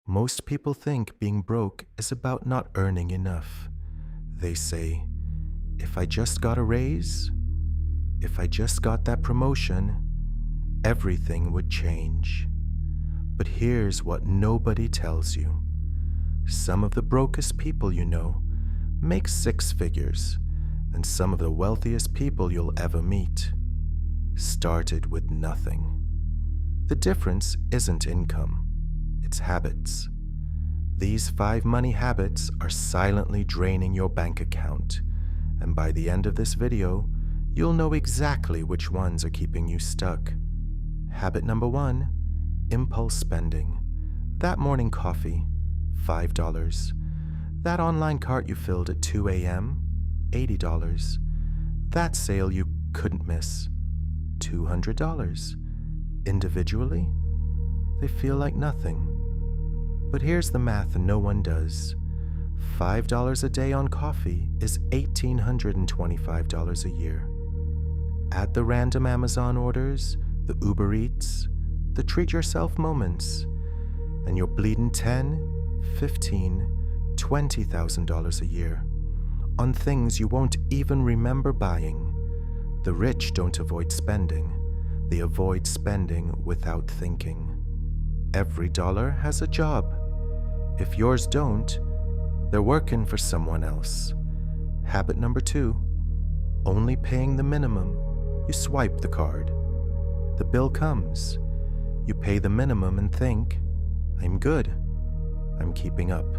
Most people think being broke is about not earning enough. They say, if I just got a raise, if I just got that promotion, everything would change. But here's what nobody tells you. Some of the brokest people you know make six figures, and some of the wealthiest people you'll ever meet started with nothing. The difference isn't income, it's habits. These 5 money habits are silently draining your bank account, and by the end of this video, you'll know exactly which ones are keeping you stuck. Habit number 1, impulse spending. That morning coffee, $5. That online cart you filled at 2 a.m., $80. That sale you couldn't miss, $200. Individually, they feel like nothing. But here's the math no one does. $5 a day on coffee is $1,825 a year. Add the random Amazon orders, the Uber Eats, the treat yourself moments, and you're bleeding $10,000, $15,000, $20,000 a year on things you won't even remember buying. The rich don't avoid spending. They avoid spending without thinking. Every dollar has a job. If yours don't, they're working for someone else. Habit number 2, only paying the minimum. You swipe the card. The bill comes. You pay the minimum and think, I'm good. I'm keeping up.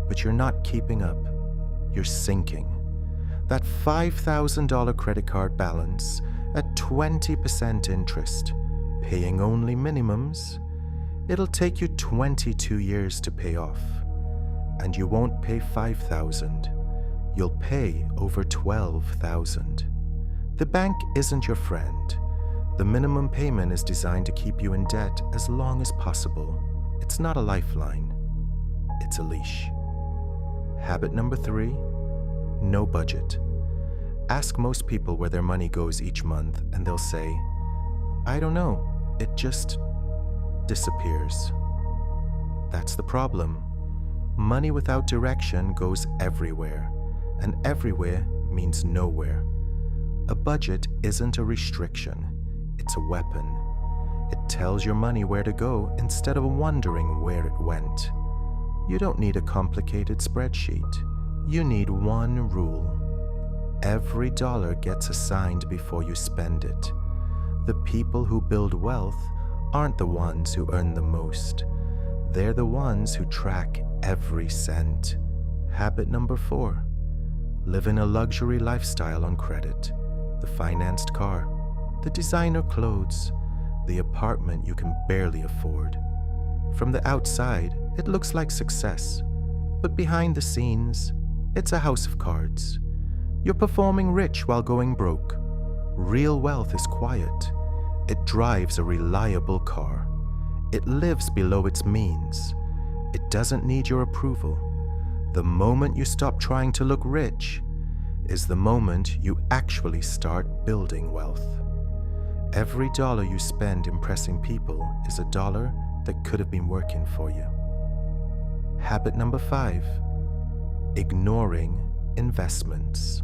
But you're not keeping up. You're sinking. That $5,000 credit card balance at 20% interest, paying only minimums, it'll take you 22 years to pay off. And you won't pay $5,000. You'll pay over $12,000. The bank isn't your friend. The minimum payment is designed to keep you in debt as long as possible. It's not a lifeline. It's a leash. Habit number 3, no budget. Ask most people where their money goes each month and they'll say, I don't know, it just disappears. That's the problem. Money without direction goes everywhere, and everywhere means nowhere. A budget isn't a restriction, it's a weapon. It tells your money where to go instead of wondering where it went. You don't need a complicated spreadsheet. You need one rule. Every dollar gets assigned before you spend it. The people who build wealth aren't the ones who earn the most. They're the ones who track every cent. Habit number 4, living a luxury lifestyle on credit. The financed car, the designer clothes, the apartment you can barely afford. From the outside, it looks like success, but behind the scenes, it's a house of cards. You're performing rich while going broke. Real wealth is quiet. It drives a reliable car. It lives below its means. It doesn't need your approval. The moment you stop trying to look rich is the moment you actually start building wealth. Every dollar you spend impressing people is a dollar that could have been working for you. Habit number 5, ignoring investments.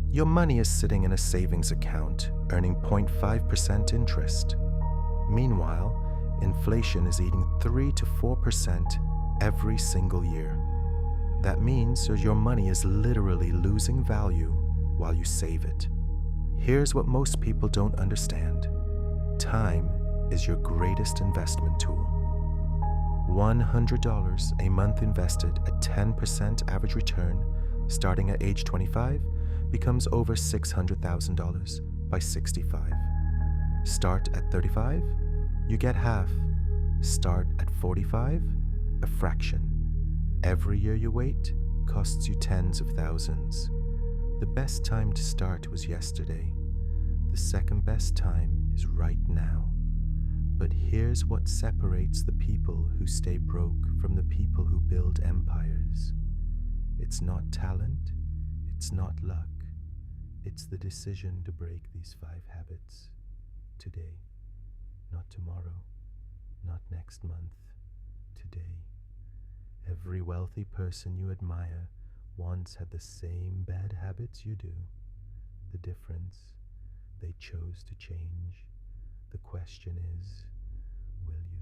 Your money is sitting in a savings account, earning 0.5% interest. Meanwhile, inflation is eating 3 to 4% every single year. That means your money is literally losing value while you save it. Here's what most people don't understand. Time is your greatest investment tool. $100 a month invested at 10% average return starting at age 25 becomes over $600,000 by 65. Start at 35, you get half. Start at 45, a fraction. Every year you wait costs you tens of thousands. The best time to start was yesterday. The second best time is right now. But here's what separates the people who stay broke from the people who build empires. It's not talent, it's not luck. It's the decision to break these 5 habits today, not tomorrow, not next month, today. Every wealthy person you admire once had the same bad habits you do. The difference, they chose to change. The question is, will you?